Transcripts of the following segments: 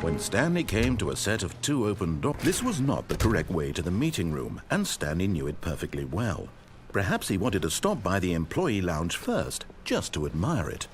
When Stanley came to a set of 2 open doors, this was not the correct way to the meeting room, and Stanley knew it perfectly well. Perhaps he wanted to stop by the employee lounge first, just to admire it.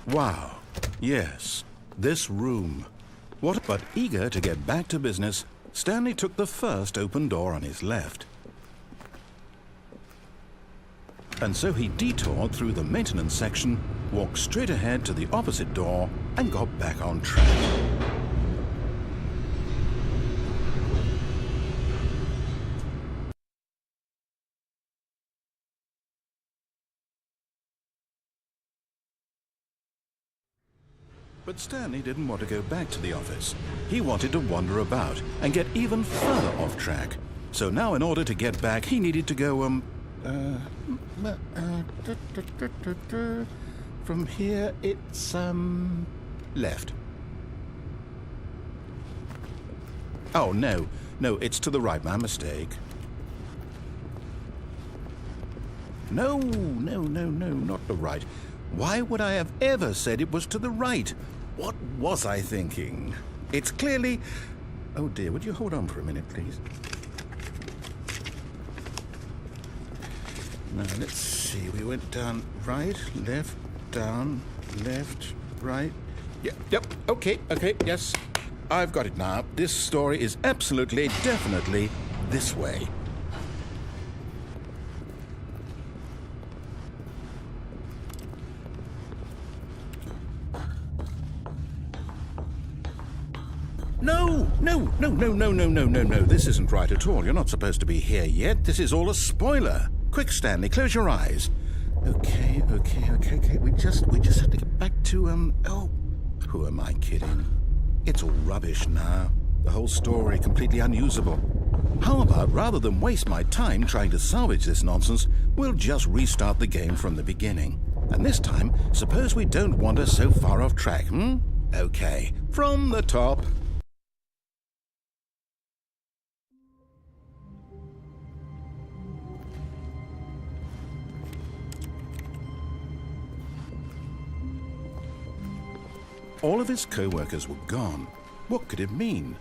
Wow, yes, this room. But eager to get back to business, Stanley took the first open door on his left. And so he detoured through the maintenance section, walked straight ahead to the opposite door, and got back on track. But Stanley didn't want to go back to the office. He wanted to wander about and get even further off track. So now in order to get back, he needed to go, from here, it's, left. Oh, no, it's to the right, my mistake. No, not the right. Why would I have ever said it was to the right? What was I thinking? It's clearly... Oh dear, would you hold on for a minute, please? Now, let's see. We went down right, left, down, left, right. Yep, okay, yes. I've got it now. This story is absolutely, definitely this way. No. This isn't right at all. You're not supposed to be here yet. This is all a spoiler. Quick, Stanley, close your eyes. Okay. We just have to get back to, oh, who am I kidding? It's all rubbish now. The whole story completely unusable. How about, rather than waste my time trying to salvage this nonsense, we'll just restart the game from the beginning. And this time, suppose we don't wander so far off track, Okay, from the top. All of his co-workers were gone. What could it mean?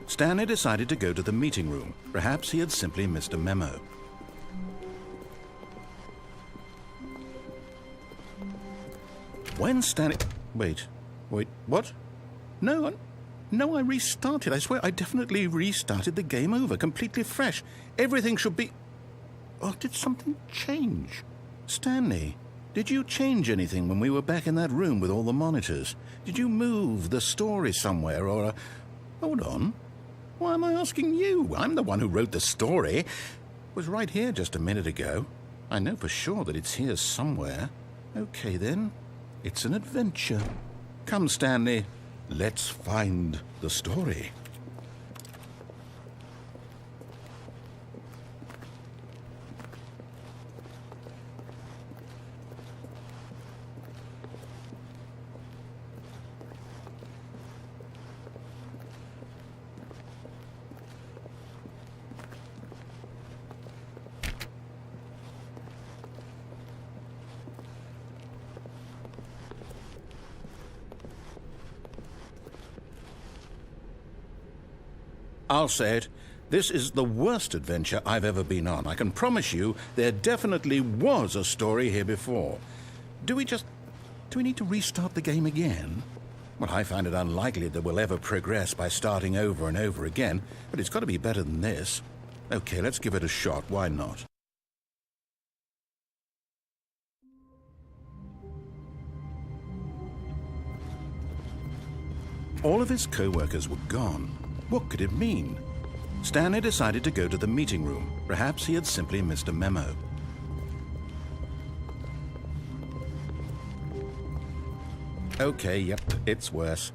Stanley decided to go to the meeting room. Perhaps he had simply missed a memo. When Stanley... Wait, what? No, I restarted. I swear I definitely restarted the game over, completely fresh. Everything should be... Oh, did something change? Stanley, did you change anything when we were back in that room with all the monitors? Did you move the story somewhere or... Hold on. Why am I asking you? I'm the one who wrote the story. It was right here just a minute ago. I know for sure that it's here somewhere. Okay, then. It's an adventure. Come, Stanley. Let's find the story. I'll say it. This is the worst adventure I've ever been on. I can promise you there definitely was a story here before. Do we need to restart the game again? Well, I find it unlikely that we'll ever progress by starting over and over again, but it's got to be better than this. Okay, let's give it a shot. Why not? All of his co-workers were gone. What could it mean? Stanley decided to go to the meeting room. Perhaps he had simply missed a memo. Okay, yep, it's worse.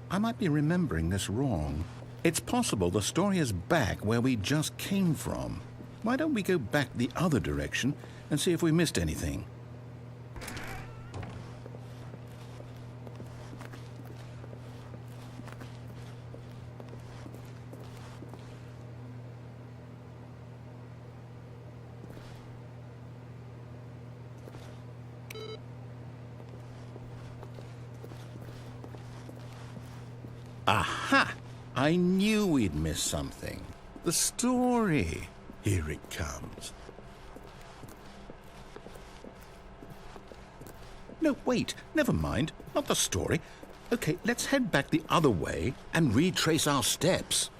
I might be remembering this wrong. It's possible the story is back where we just came from. Why don't we go back the other direction and see if we missed anything? Aha! I knew we'd miss something. The story. Here it comes. No, wait. Never mind. Not the story. Okay, let's head back the other way and retrace our steps.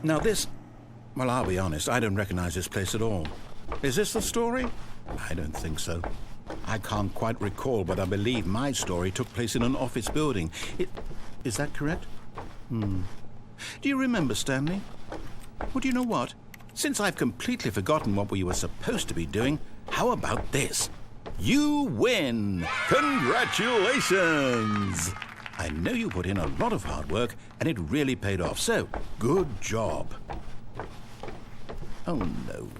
Now this... Well, I'll be honest, I don't recognize this place at all. Is this the story? I don't think so. I can't quite recall, but I believe my story took place in an office building. Is that correct? Do you remember, Stanley? Well, do you know what? Since I've completely forgotten what we were supposed to be doing, how about this? You win! Congratulations! I know you put in a lot of hard work, and it really paid off, so good job. Oh, no.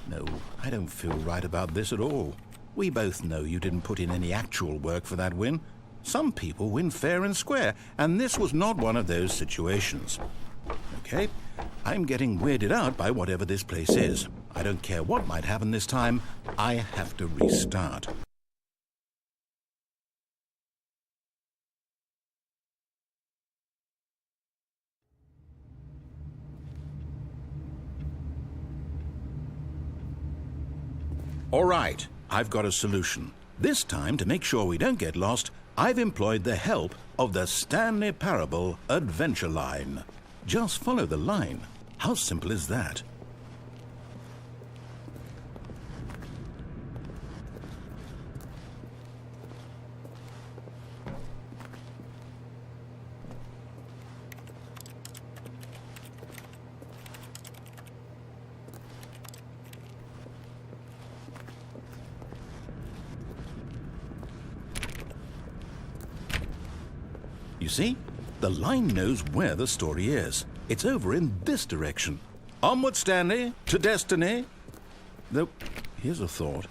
No, I don't feel right about this at all. We both know you didn't put in any actual work for that win. Some people win fair and square, and this was not one of those situations. Okay, I'm getting weirded out by whatever this place is. I don't care what might happen this time. I have to restart. All right, I've got a solution. This time, to make sure we don't get lost, I've employed the help of the Stanley Parable Adventure Line. Just follow the line. How simple is that? You see, the line knows where the story is. It's over in this direction. Onward, Stanley, to destiny. Though, here's a thought.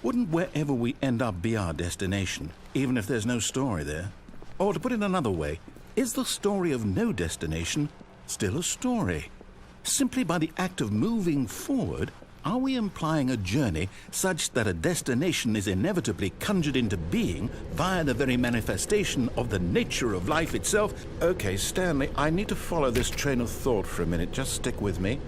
Wouldn't wherever we end up be our destination, even if there's no story there? Or to put it another way, is the story of no destination still a story? Simply by the act of moving forward, are we implying a journey such that a destination is inevitably conjured into being via the very manifestation of the nature of life itself? Okay, Stanley, I need to follow this train of thought for a minute. Just stick with me.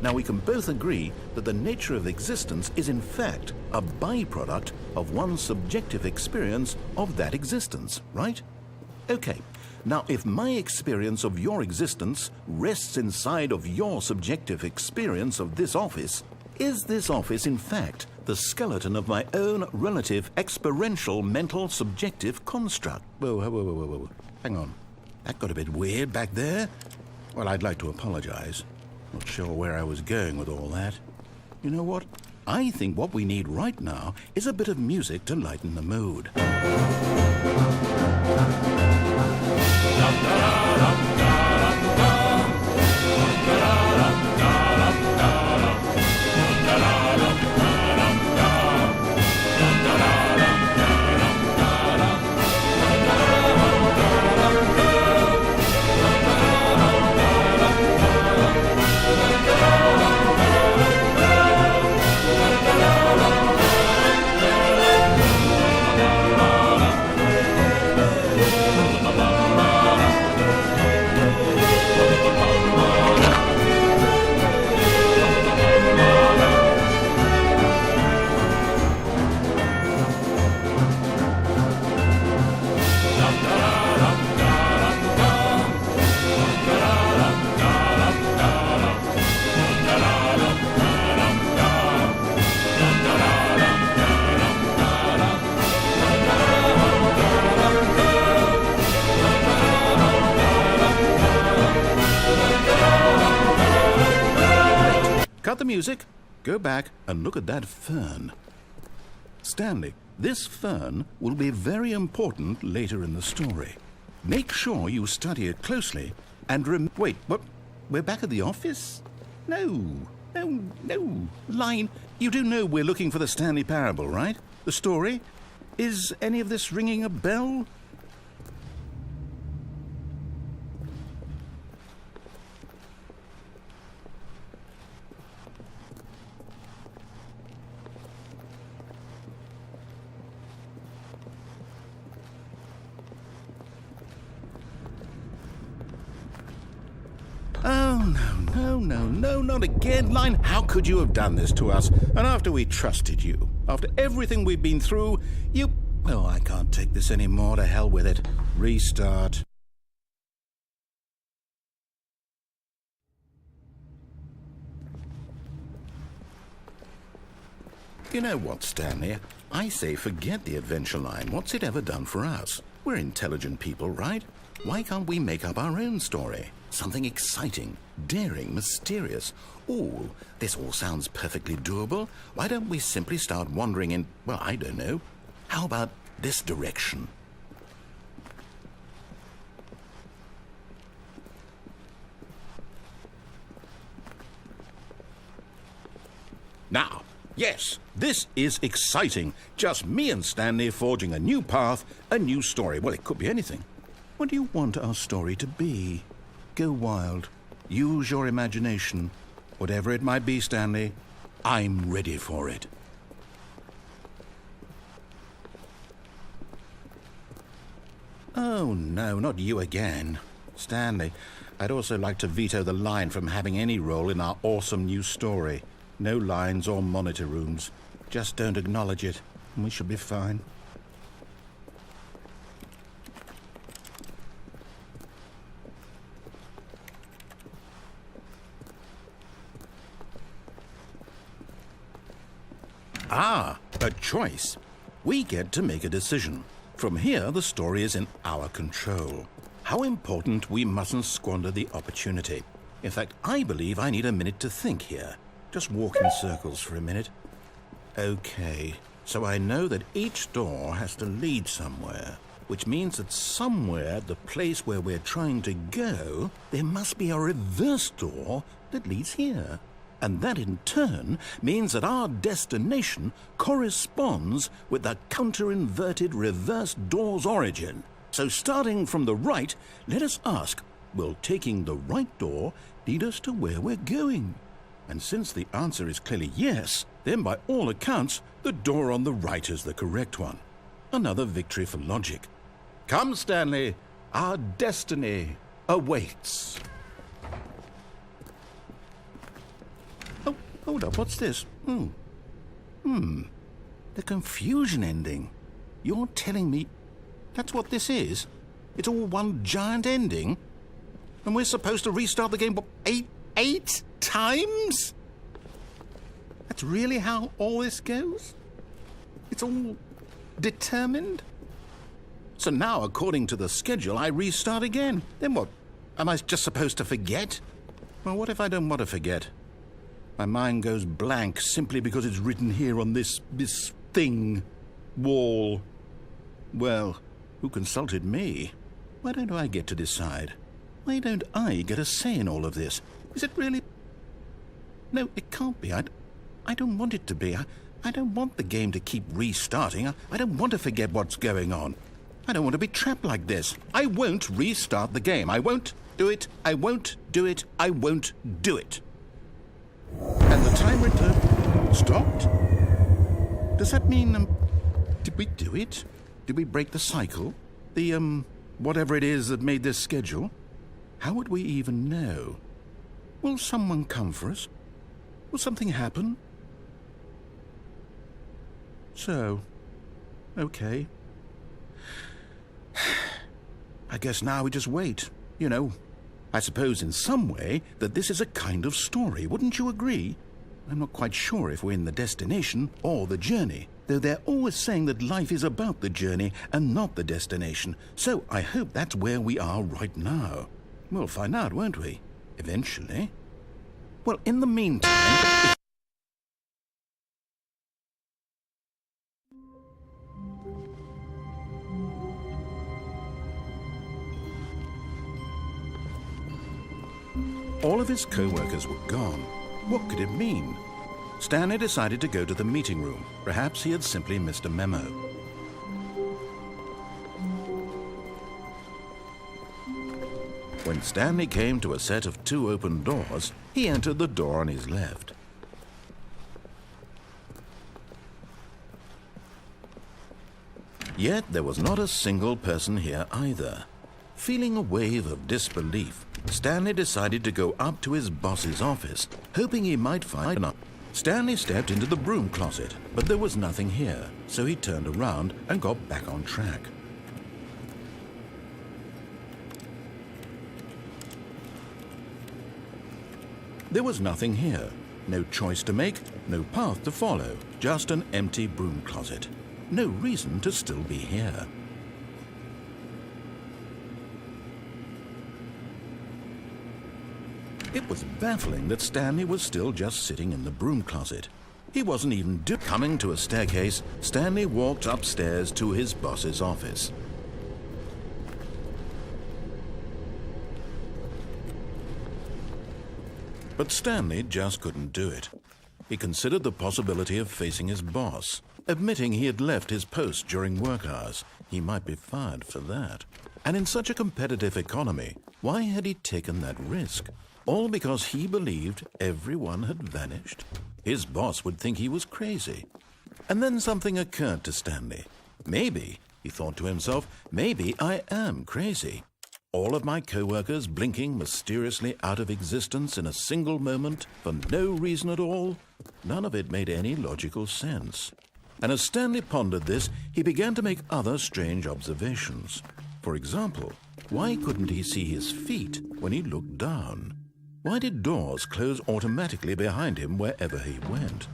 Now, we can both agree that the nature of existence is in fact a byproduct of one's subjective experience of that existence, right? Okay. Now, if my experience of your existence rests inside of your subjective experience of this office, is this office, in fact, the skeleton of my own relative experiential mental subjective construct? Whoa. Hang on. That got a bit weird back there. Well, I'd like to apologize. Not sure where I was going with all that. You know what? I think what we need right now is a bit of music to lighten the mood. Cut the music, go back and look at that fern. Stanley, this fern will be very important later in the story. Make sure you study it closely and wait, what? We're back at the office? No. Line, you do know we're looking for the Stanley Parable, right? The story? Is any of this ringing a bell? No, no, no, not again. Line, how could you have done this to us? And after we trusted you, after everything we've been through, you... Oh, I can't take this anymore. To hell with it. Restart. You know what, Stanley? I say forget the adventure line. What's it ever done for us? We're intelligent people, right? Why can't we make up our own story? Something exciting, daring, mysterious. Ooh, this all sounds perfectly doable. Why don't we simply start wandering in, well, I don't know. How about this direction? Now, yes, this is exciting. Just me and Stanley forging a new path, a new story. Well, it could be anything. What do you want our story to be? Go wild. Use your imagination. Whatever it might be, Stanley, I'm ready for it. Oh, no, not you again. Stanley, I'd also like to veto the line from having any role in our awesome new story. No lines or monitor rooms. Just don't acknowledge it, and we should be fine. Ah, a choice. We get to make a decision. From here, the story is in our control. How important we mustn't squander the opportunity. In fact, I believe I need a minute to think here. Just walk in circles for a minute. Okay, so I know that each door has to lead somewhere, which means that somewhere at the place where we're trying to go, there must be a reverse door that leads here. And that in turn means that our destination corresponds with the counter-inverted reverse door's origin. So starting from the right, let us ask, will taking the right door lead us to where we're going? And since the answer is clearly yes, then by all accounts, the door on the right is the correct one. Another victory for logic. Come, Stanley, our destiny awaits. Oh, hold up, what's this? The confusion ending. You're telling me that's what this is? It's all one giant ending? And we're supposed to restart the game, what, eight times? That's really how all this goes? It's all determined? So now, according to the schedule, I restart again. Then what? Am I just supposed to forget? Well, what if I don't want to forget? My mind goes blank simply because it's written here on this thing, wall. Well, who consulted me? Why don't I get to decide? Why don't I get a say in all of this? Is it really... No, it can't be. I don't want it to be. I don't want the game to keep restarting. I don't want to forget what's going on. I don't want to be trapped like this. I won't restart the game. I won't do it. I won't do it. I won't do it. And the time return stopped? Does that mean, did we do it? Did we break the cycle? The, whatever it is that made this schedule? How would we even know? Will someone come for us? Will something happen? So, okay. I guess now we just wait. You know, I suppose in some way that this is a kind of story. Wouldn't you agree? I'm not quite sure if we're in the destination or the journey, though they're always saying that life is about the journey and not the destination. So I hope that's where we are right now. We'll find out, won't we? Eventually. Well, in the meantime... All of his co-workers were gone. What could it mean? Stanley decided to go to the meeting room. Perhaps he had simply missed a memo. When Stanley came to a set of 2 open doors, he entered the door on his left. Yet there was not a single person here either. Feeling a wave of disbelief, Stanley decided to go up to his boss's office, hoping he might find an. Stanley stepped into the broom closet, but there was nothing here, so he turned around and got back on track. There was nothing here. No choice to make, no path to follow, just an empty broom closet. No reason to still be here. It was baffling that Stanley was still just sitting in the broom closet. He wasn't even coming to a staircase. Stanley walked upstairs to his boss's office. But Stanley just couldn't do it. He considered the possibility of facing his boss. Admitting he had left his post during work hours, he might be fired for that. And in such a competitive economy, why had he taken that risk? All because he believed everyone had vanished? His boss would think he was crazy. And then something occurred to Stanley. Maybe, he thought to himself, maybe I am crazy. All of my co-workers blinking mysteriously out of existence in a single moment for no reason at all? None of it made any logical sense. And as Stanley pondered this, he began to make other strange observations. For example, why couldn't he see his feet when he looked down? Why did doors close automatically behind him wherever he went?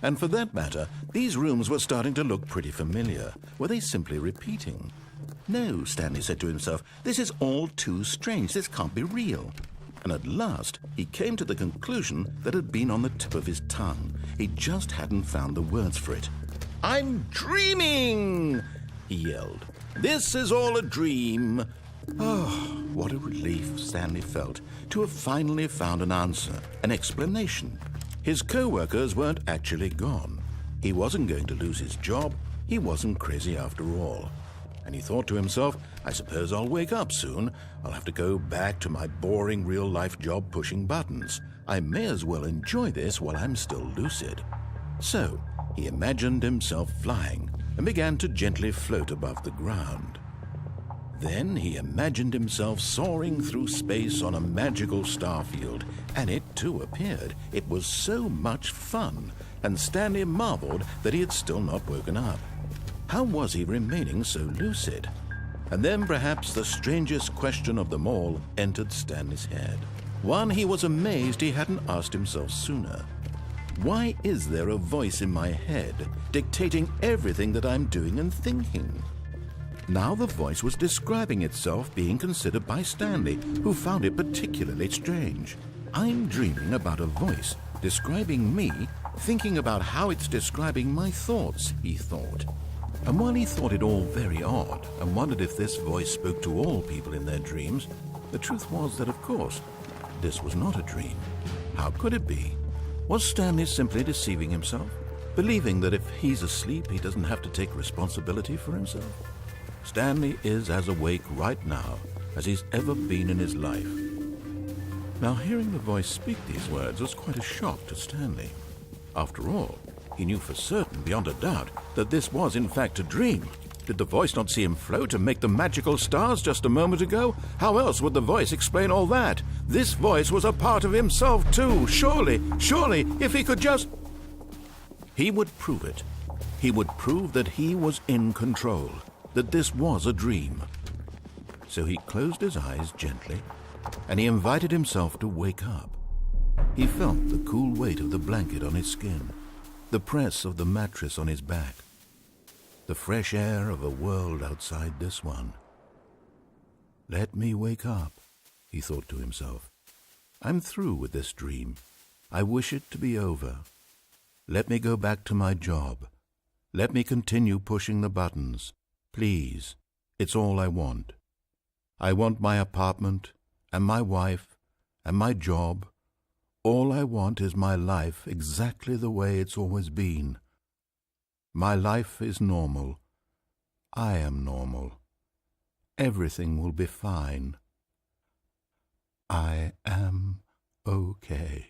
And for that matter, these rooms were starting to look pretty familiar. Were they simply repeating? No, Stanley said to himself, this is all too strange. This can't be real. And at last, he came to the conclusion that had been on the tip of his tongue. He just hadn't found the words for it. I'm dreaming, he yelled. This is all a dream. Oh, what a relief Stanley felt to have finally found an answer, an explanation. His co-workers weren't actually gone. He wasn't going to lose his job. He wasn't crazy after all. And he thought to himself, I suppose I'll wake up soon. I'll have to go back to my boring real-life job pushing buttons. I may as well enjoy this while I'm still lucid. So he imagined himself flying and began to gently float above the ground. Then he imagined himself soaring through space on a magical starfield, and it too appeared. It was so much fun, and Stanley marveled that he had still not woken up. How was he remaining so lucid? And then perhaps the strangest question of them all entered Stanley's head. One he was amazed he hadn't asked himself sooner. Why is there a voice in my head dictating everything that I'm doing and thinking? Now the voice was describing itself being considered by Stanley, who found it particularly strange. I'm dreaming about a voice describing me, thinking about how it's describing my thoughts, he thought. And while he thought it all very odd and wondered if this voice spoke to all people in their dreams, the truth was that, of course, this was not a dream. How could it be? Was Stanley simply deceiving himself, believing that if he's asleep, he doesn't have to take responsibility for himself? Stanley is as awake right now as he's ever been in his life. Now, hearing the voice speak these words was quite a shock to Stanley. After all, he knew for certain, beyond a doubt, that this was in fact a dream. Did the voice not see him float and make the magical stars just a moment ago? How else would the voice explain all that? This voice was a part of himself too. Surely, if he could just... He would prove it. He would prove that he was in control, that this was a dream. So he closed his eyes gently, and he invited himself to wake up. He felt the cool weight of the blanket on his skin, the press of the mattress on his back, the fresh air of a world outside this one. Let me wake up, he thought to himself. I'm through with this dream. I wish it to be over. Let me go back to my job. Let me continue pushing the buttons. Please, it's all I want. I want my apartment and my wife and my job. All I want is my life exactly the way it's always been. My life is normal. I am normal. Everything will be fine. I am okay.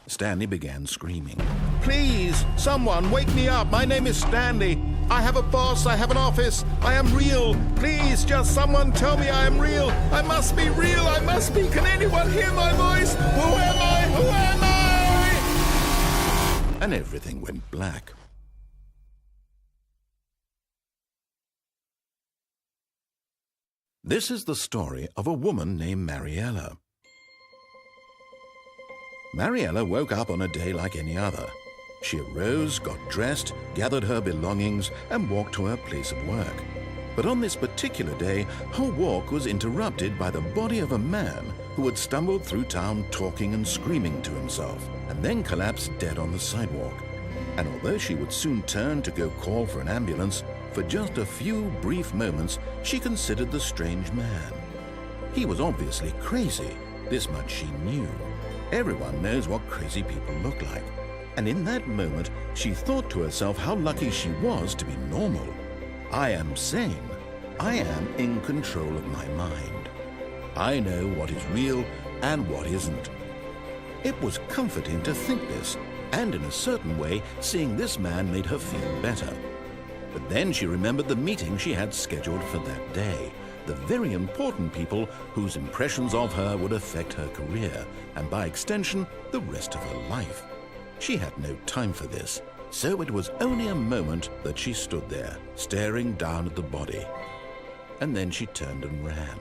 Stanley began screaming. Please, someone, wake me up. My name is Stanley. I have a boss. I have an office. I am real. Please, just someone tell me I am real. I must be real. I must be. Can anyone hear my voice? Who am I? Who am I? And everything went black. This is the story of a woman named Mariella. Mariella woke up on a day like any other. She arose, got dressed, gathered her belongings, and walked to her place of work. But on this particular day, her walk was interrupted by the body of a man who had stumbled through town talking and screaming to himself, and then collapsed dead on the sidewalk. And although she would soon turn to go call for an ambulance, for just a few brief moments she considered the strange man. He was obviously crazy, this much she knew. Everyone knows what crazy people look like. And in that moment, she thought to herself how lucky she was to be normal. I am sane. I am in control of my mind. I know what is real and what isn't. It was comforting to think this, and in a certain way, seeing this man made her feel better. But then she remembered the meeting she had scheduled for that day, the very important people whose impressions of her would affect her career, and by extension, the rest of her life. She had no time for this, so it was only a moment that she stood there, staring down at the body. And then she turned and ran.